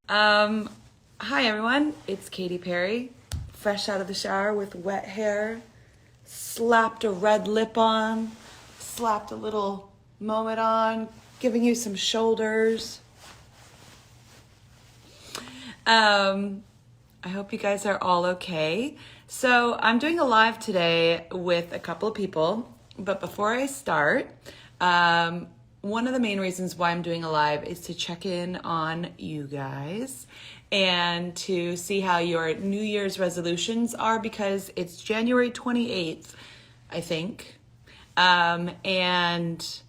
Um, Hi everyone, it's Katy Perry, fresh out of the shower with wet hair, slapped a red lip on, slapped a little moment on, giving you some shoulders. I hope you guys are all okay. So I'm doing a live today with a couple of people, but before I start, one of the main reasons why I'm doing a live is to check in on you guys and to see how your New Year's resolutions are, because it's January 28th, I think. And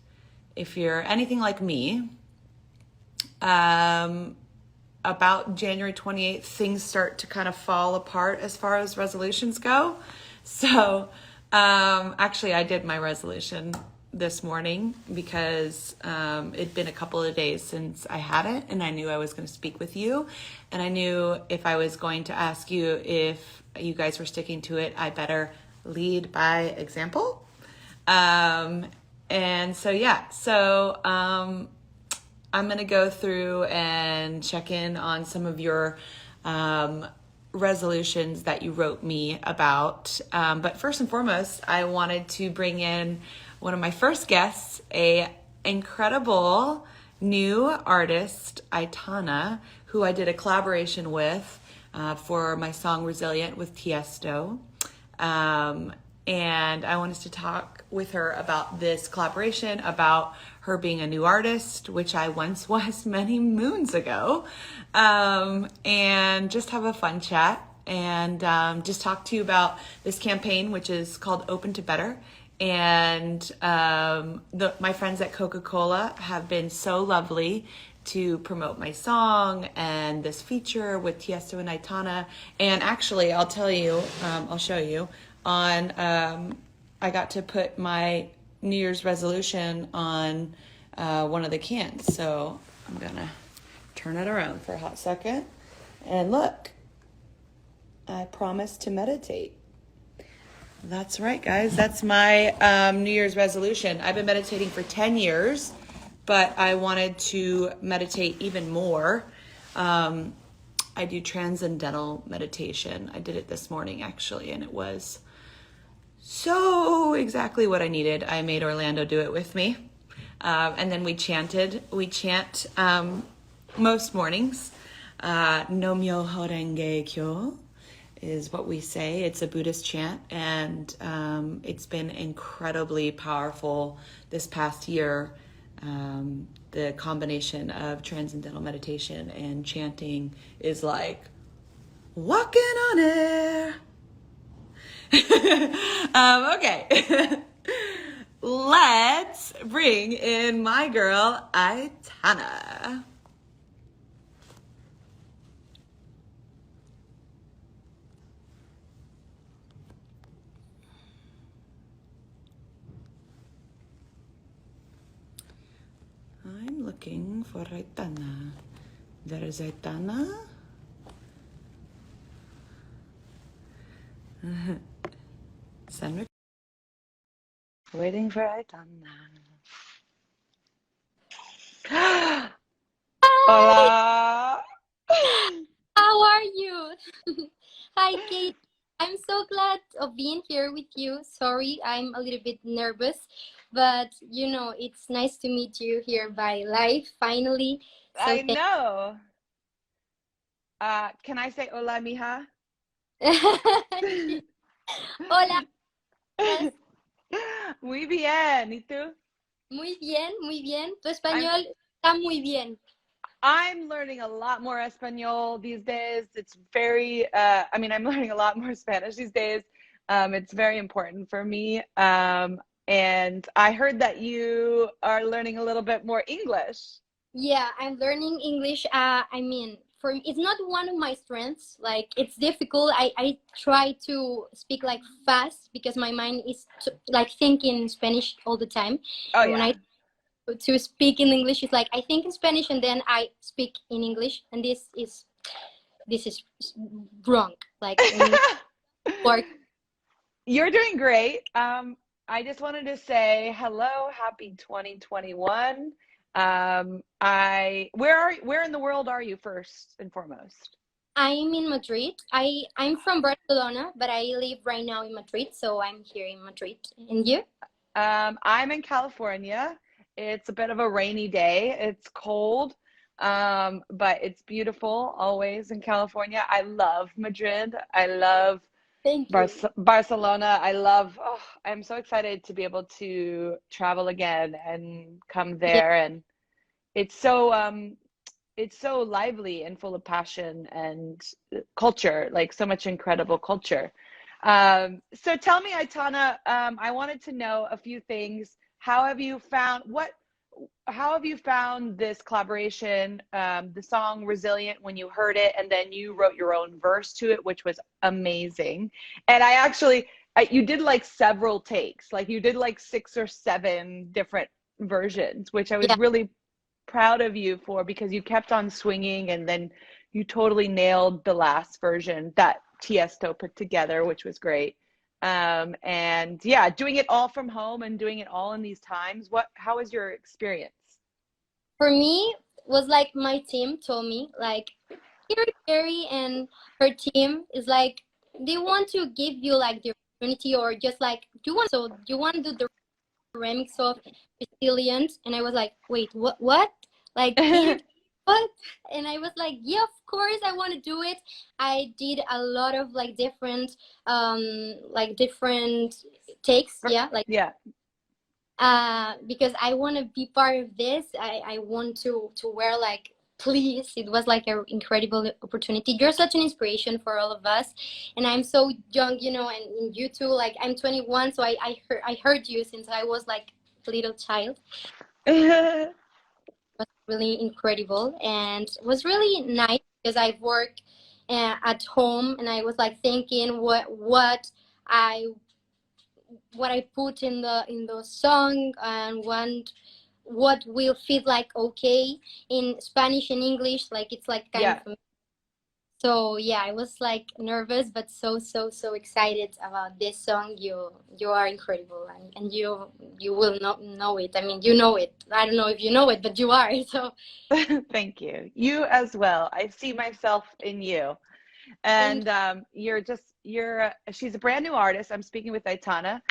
if you're anything like me, about January 28th, things start to kind of fall apart as far as resolutions go. So actually, I did my resolution this morning because it'd been a couple of days since I had it, and I knew I was going to speak with you, and I knew if I was going to ask you if you guys were sticking to it, I better lead by example. And so I'm going to go through and check in on some of your resolutions that you wrote me about. But first and foremost, I wanted to bring in one of my first guests, a incredible new artist, Aitana, who I did a collaboration with for my song Resilient with Tiesto. And I wanted to talk with her about this collaboration, about her being a new artist, which I once was many moons ago, and just have a fun chat and just talk to you about this campaign, which is called Open to Better. And my friends at Coca Cola have been so lovely to promote my song and this feature with Tiesto and Aitana. And actually, I'll tell you, I'll show you, I got to put my New Year's resolution on one of the cans. So I'm gonna turn it around for a hot second. And look, I promised to meditate. That's right, guys. That's my New Year's resolution. I've been meditating for 10 years, but I wanted to meditate even more. I do transcendental meditation. I did it this morning, actually, and it was so exactly what I needed. I made Orlando do it with me. And then we chant most mornings. Nomyo Horenge Kyo is what we say. It's a Buddhist chant, and it's been incredibly powerful this past year. The combination of transcendental meditation and chanting is like walking on air. Okay. Let's bring in my girl, Aitana. I'm looking for Aitana. There is Aitana. Send me. Waiting for Aitana. Hola. How are you? Hi, Kate. I'm so glad of being here with you. Sorry, I'm a little bit nervous, but it's nice to meet you here by live finally. So I know. Can I say hola, mija? Hola. Yes. Muy bien. ¿Y tú? Muy bien, muy bien. Tu español está muy bien. I'm learning a lot more Espanol these days. It's very, I'm learning a lot more Spanish these days. It's very important for me. And I heard that you are learning a little bit more English. Yeah, I'm learning English. It's not one of my strengths. Like, it's difficult. I try to speak like fast because my mind is like thinking Spanish all the time. Oh, and yeah. when I to speak in English, it's like I think in Spanish and then I speak in English, and this is wrong. Like, work. You're doing great. I just wanted to say hello, happy 2021. Where in the world are you first and foremost? I'm in Madrid. I'm from Barcelona, but I live right now in Madrid, so I'm here in Madrid. And you? I'm in California. It's a bit of a rainy day. It's cold, but it's beautiful always in California. I love Madrid. I love Thank you. Barcelona. Oh, I'm so excited to be able to travel again and come Yeah. there. And it's so lively and full of passion and culture, like so much incredible culture. So tell me, Aitana, I wanted to know a few things. How have you found this collaboration, the song Resilient, when you heard it, and then you wrote your own verse to it, which was amazing. And you did like several takes, like you did like 6 or 7 different versions, which I was Yeah. really proud of you for, because you kept on swinging and then you totally nailed the last version that Tiesto put together, which was great. And yeah, doing it all from home and doing it all in these times. How was your experience? For me, was like my team told me, like, Katy Perry and her team is like, they want to give you like the opportunity, or just like, you want to do the remix of Resilient. And I was like, wait, what? Like, Katy, what? And I was like, yeah, of course I want to do it. I did a lot of like different takes, yeah, like, Yeah. because I want to be part of this. I want to wear like, please, it was like an incredible opportunity. You're such an inspiration for all of us, and I'm so young, and you too. Like, I'm 21, so I heard you since I was like a little child. It was really incredible, and it was really nice because I worked at home, and I was like thinking I what I put in the song, and what will fit like okay in Spanish and English. Like, it's like kind Yeah. of. So yeah, I was like nervous, but so excited about this song. You are incredible, and you will not know it. I mean, you know it. I don't know if you know it, but you are. So Thank you. You as well. I see myself in you. thank. And she's a brand new artist. I'm speaking with Aitana.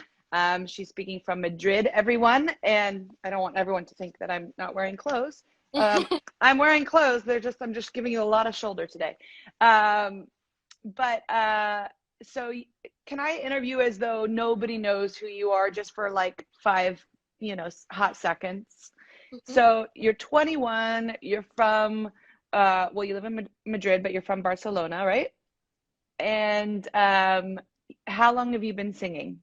She's speaking from Madrid, everyone. And I don't want everyone to think that I'm not wearing clothes. I'm wearing clothes. I'm just giving you a lot of shoulder today. But so can I interview as though nobody knows who you are, just for like 5, hot seconds? Mhm. So you're 21, you're from, well, you live in Madrid, but you're from Barcelona, right? And how long have you been singing?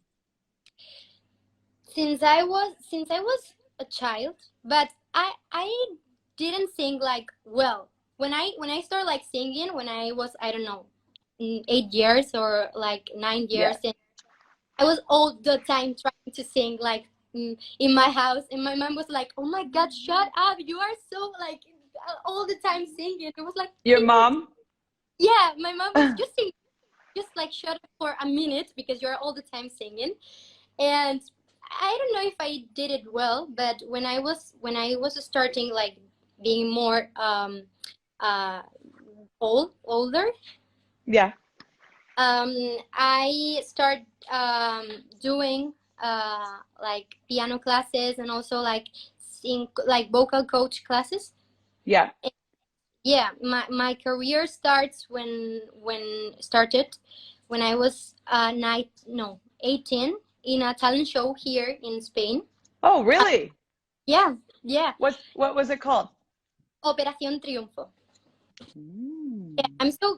Since I was a child, but I didn't sing like well. When I started like singing, when I was, I don't know, 8 years or like 9 years, Yeah. and I was all the time trying to sing like, in my house, and my mom was like, "Oh my God, shut up! You are so like all the time singing." It was like, Your "Can you?" mom? Yeah, my mom was just saying, just like, shut up for a minute because you're all the time singing. And I don't know if I did it well, but when I was starting like being more uh older, Yeah. I start doing like piano classes, and also like sing like vocal coach classes. Yeah. Yeah, my career starts when I was 18 in a talent show here in Spain. Oh, Uh, really? yeah, yeah, What was it called? Operación Triunfo. Yeah, Mm. I'm so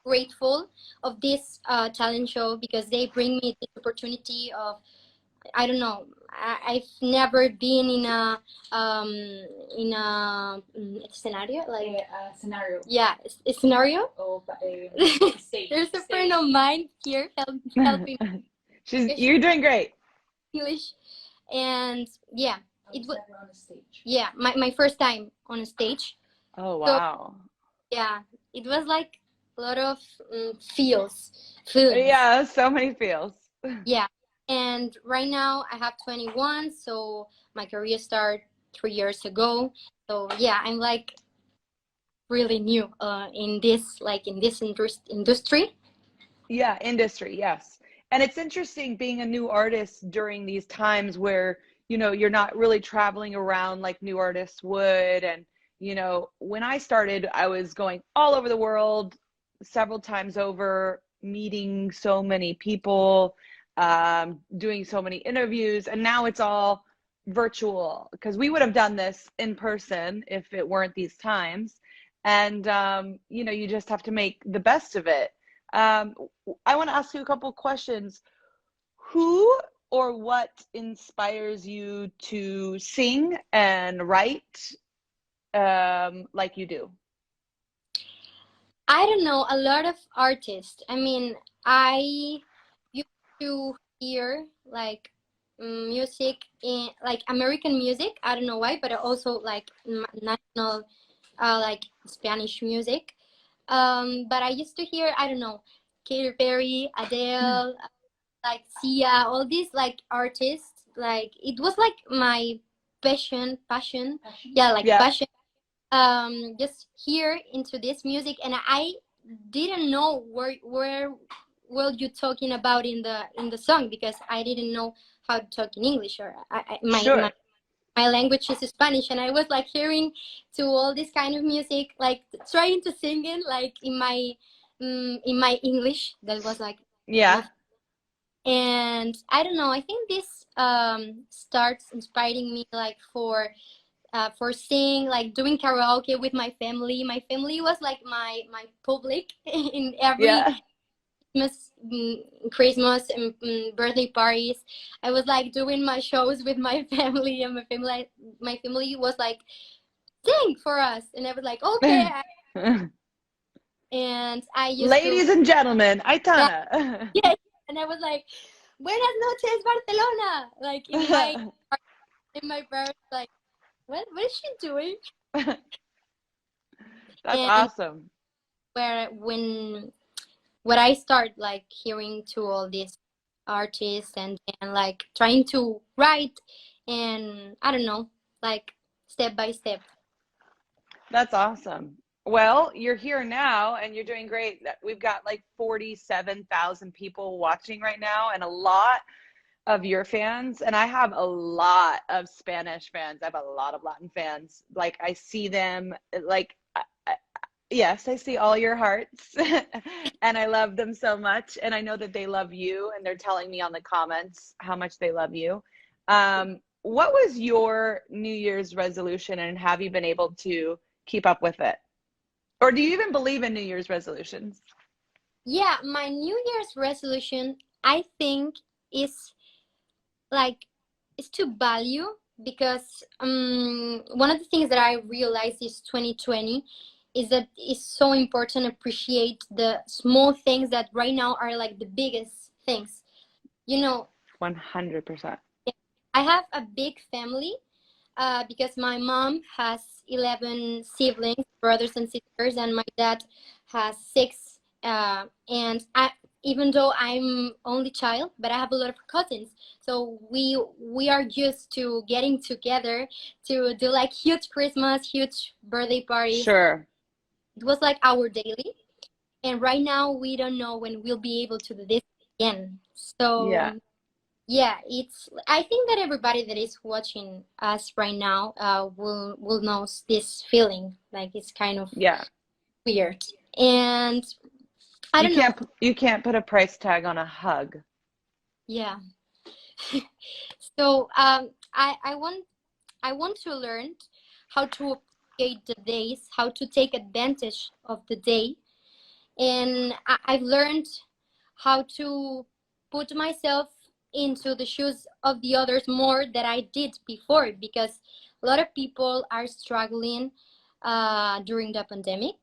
grateful of this talent show, because they bring me this opportunity of, I don't know. I've never been in a scenario, like Scenario. yeah, a scenario. Of stage. There's a friend of mine here helping You're doing great. English, and yeah, it was, Never on a stage. yeah, my first time on a stage. Oh, So wow. yeah, it was like a lot of feelings. Yeah, so many feels. Yeah, and right now I have 21, so my career start 3 years ago. So yeah, I'm like really new in this industry. Yeah, industry, yes. And it's interesting being a new artist during these times where, you know, you're not really traveling around like new artists would. And, you know, when I started, I was going all over the world several times over, meeting so many people, doing so many interviews. And now it's all virtual because we would have done this in person if it weren't these times. And, you know, you just have to make the best of it. Um, I want to ask you a couple questions. Who or what inspires you to sing and write like you do? I don't know, a lot of artists. I mean, I used to hear like music in like American music. I don't know why, but I also like national like Spanish music. But I used to hear, I don't know, Katy Perry, Adele, like Sia, all these like artists. Like it was like my passion. Yeah, like Yeah. passion. Just hear into this music, and I didn't know where were you talking about in the song, because I didn't know how to talk in English, or Sure. my language is Spanish, and I was like hearing to all this kind of music, like trying to sing it like in my English. That was like Yeah. and I don't know. I think this starts inspiring me like for singing, like doing karaoke with my family. My family was like my public in every Yeah. Christmas and birthday parties. I was like doing my shows with my family, and my family was like sing for us, and I was like okay. And I used to Ladies and gentlemen, yeah, Aitana. yeah, and I was like Buenas noches Barcelona, like in my parents like what is she doing? That's And awesome. where when I start like hearing to all these artists, and like trying to write, and I don't know, like step by step. That's awesome. Well, you're here now and you're doing great. We've got like 47,000 people watching right now and a lot of your fans. And I have a lot of Spanish fans. I have a lot of Latin fans. Like I see them like, yes, I see all your hearts and I love them so much. And I know that they love you and they're telling me on the comments how much they love you. What was your New Year's resolution and have you been able to keep up with it? Or do you even believe in New Year's resolutions? Yeah, my New Year's resolution, I think, is like is to value, because one of the things that I realized is 2020 is that it's so important to appreciate the small things that right now are like the biggest things. You know, 100%. I have a big family because my mom has 11 siblings, brothers and sisters, and my dad has six. And even though I'm only child, but I have a lot of cousins. So we are used to getting together to do like huge Christmas, huge birthday parties. Sure. It was like our daily. And right now we don't know when we'll be able to do this again. Yeah. So yeah, it's I think that everybody that is watching us right now will know this feeling, like it's kind of Yeah. weird. And I don't know. You can't put a price tag on a hug. Yeah. So I want to learn how to appreciate the days, how to take advantage of the day. And I've learned how to put myself into the shoes of the others more than I did before, because a lot of people are struggling during the pandemic.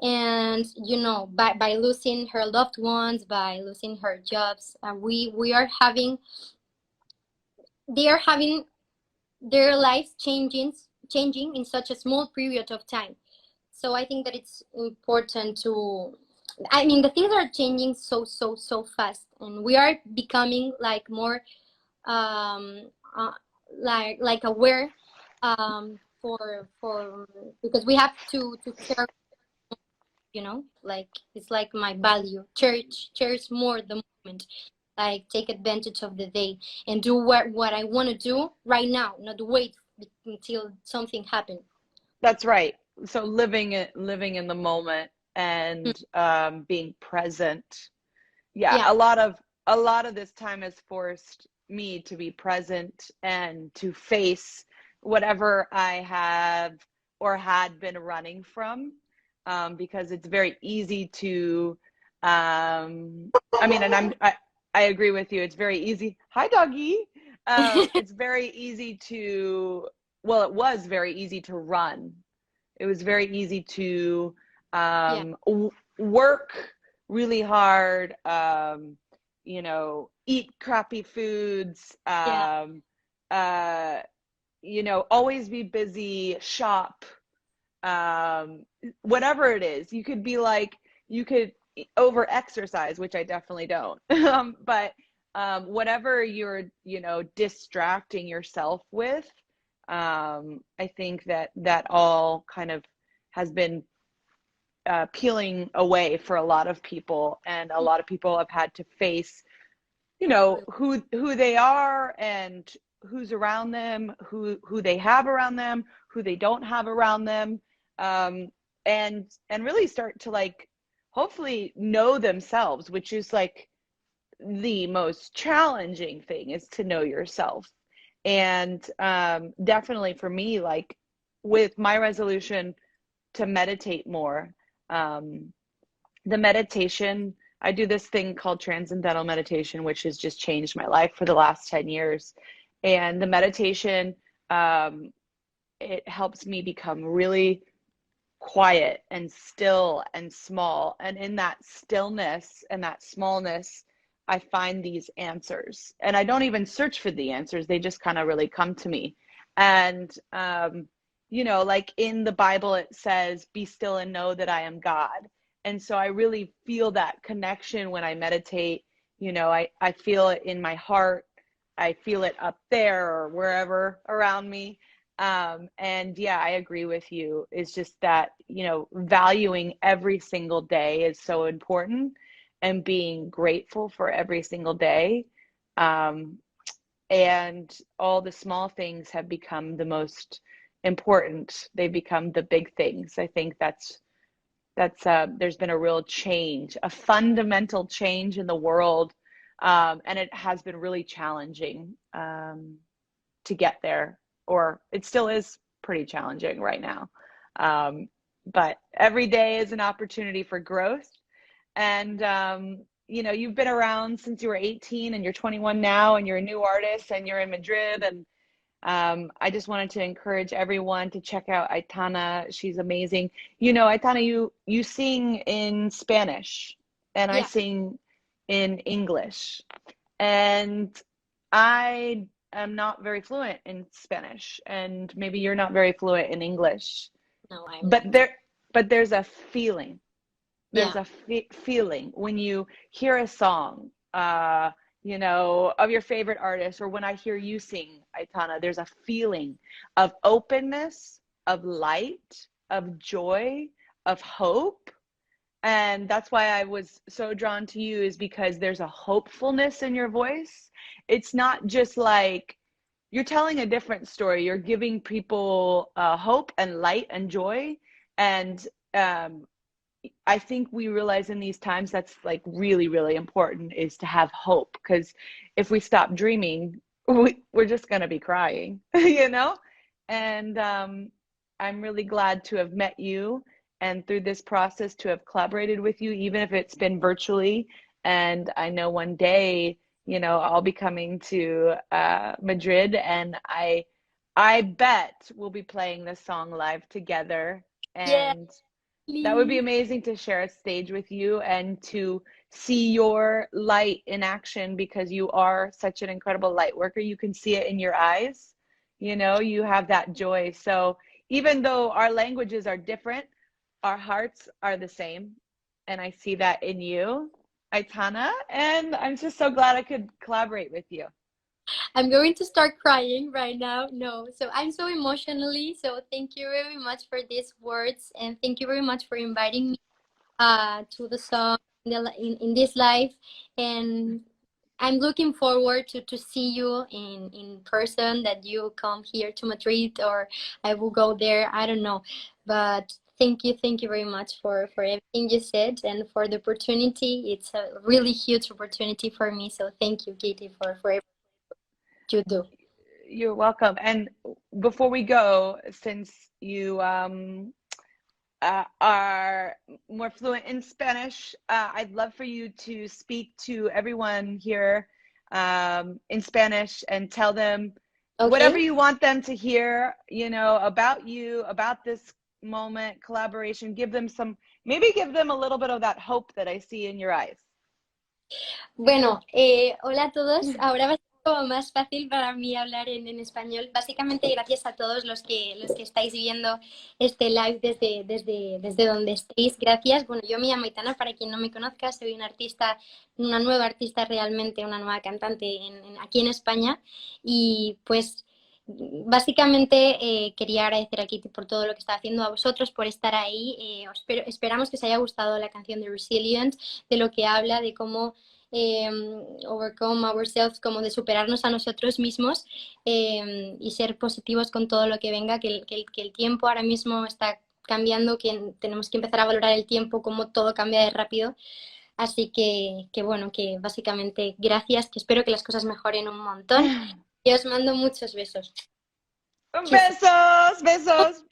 And you know, by losing her loved ones, by losing her jobs, we are having they are having their lives changing in such a small period of time. So I think that it's important to, I mean, the things are changing so fast, and we are becoming like more um uh, like aware for because we have to care, you know, like it's like my value. Cherish more the moment. Like take advantage of the day and do what I want to do right now, not wait until something happens. That's right. So living in the moment Mm. and being present. Yeah, Yeah, a lot of this time has forced me to be present and to face whatever I have or had been running from, because it's very easy to, I mean, and I agree with you. It's very easy. Hi, doggy. It's very easy to, well, it was very easy to run. It was very easy to yeah, work really hard, eat crappy foods, yeah, uh, always be busy, shop, whatever it is. You could be like, you could over exercise, which I definitely don't. But whatever you're, distracting yourself with, I think that all kind of has been peeling away for a lot of people, and a lot of people have had to face, who they are and who's around them, who they have around them, who they don't have around them, and really start to, like, hopefully know themselves, which is like the most challenging thing, is to know yourself. And definitely for me, like, with my resolution to meditate more, um, the meditation, I do this thing called transcendental meditation, which has just changed my life for the last 10 years. And the meditation, um, it helps me become really quiet and still and small. And in that stillness and that smallness, I find these answers. And I don't even search for the answers, they just kind of really come to me. And, like in the Bible, it says, "Be still and know that I am God." And so I really feel that connection when I meditate. I feel it in my heart. I feel it up there or wherever around me. And yeah, I agree with you. It's just that, valuing every single day is so important, and being grateful for every single day. Um, and all the small things have become the most important. They become the big things. I think there's been a real change, a fundamental change in the world. And it has been really challenging, to get there, or it still is pretty challenging right now. Um, but every day is an opportunity for growth. And, you've been around since you were 18, and you're 21 now, and you're a new artist, and you're in Madrid. And I just wanted to encourage everyone to check out Aitana. She's amazing. Aitana, you sing in Spanish, and I yeah. sing in English. And I am not very fluent in Spanish, and maybe you're not very fluent in English, No, I'm but not. there's a feeling. There's Yeah, a feeling when you hear a song, of your favorite artist, or when I hear you sing, Aitana, there's a feeling of openness, of light, of joy, of hope. And that's why I was so drawn to you, is because there's a hopefulness in your voice. It's not just like you're telling a different story. You're giving people hope and light and joy. And um, I think we realize in these times that's like really, really important, is to have hope. Because if we stop dreaming, we're just going to be crying, you know? And I'm really glad to have met you, and through this process to have collaborated with you, even if it's been virtually. And I know one day, I'll be coming to Madrid, and I bet we'll be playing this song live together. yeah, And that would be please. amazing to share a stage with you and to see your light in action, because you are such an incredible light worker. You can see it in your eyes. You have that joy. So even though our languages are different, our hearts are the same. And I see that in you, Aitana. And I'm just so glad I could collaborate with you. I'm going to start crying right now. No, so I'm so emotionally. So thank you very much for these words, and thank you very much for inviting me to the song in this live. And I'm looking forward to see you in person, that you come here to Madrid, or I will go there. I don't know. But thank you very much for everything you said and for the opportunity. It's a really huge opportunity for me. So thank you, Katy, for everything you do. You're welcome. And before we go, since you are more fluent in Spanish, I'd love for you to speak to everyone here in Spanish and tell them whatever Okay. you want them to hear, you know, about you, about this moment, collaboration. Give them some, maybe give them a little bit of that hope that I see in your eyes. Bueno, hola a todos. Ahora va a ser como más fácil para mí hablar en español. Básicamente, gracias a todos los que estáis viendo este live desde donde estéis. Gracias. Bueno, yo me llamo Aitana, para quien no me conozca. Soy una artista, una nueva artista realmente, una nueva cantante aquí en España. Y pues básicamente quería agradecer a Katy por todo lo que está haciendo, a vosotros por estar ahí. Esperamos que os haya gustado la canción de Resilient, de lo que habla, de cómo overcome ourselves, como de superarnos a nosotros mismos y ser positivos con todo lo que venga, que el tiempo ahora mismo está cambiando, que tenemos que empezar a valorar el tiempo, como todo cambia de rápido. Así que bueno, que básicamente gracias, que espero que las cosas mejoren un montón y os mando muchos besos. Besos, besos.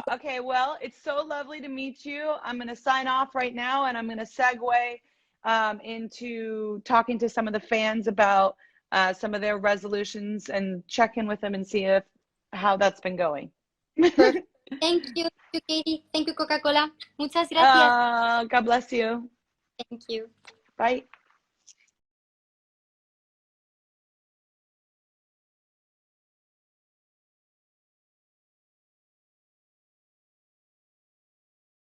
Okay, well, it's so lovely to meet you. I'm going to sign off right now, and I'm going to segue into talking to some of the fans about some of their resolutions and check in with them and see how that's been going. Perfect. Thank you, Katy. Thank you, Coca Cola. Muchas gracias. God bless you. Thank you. Bye.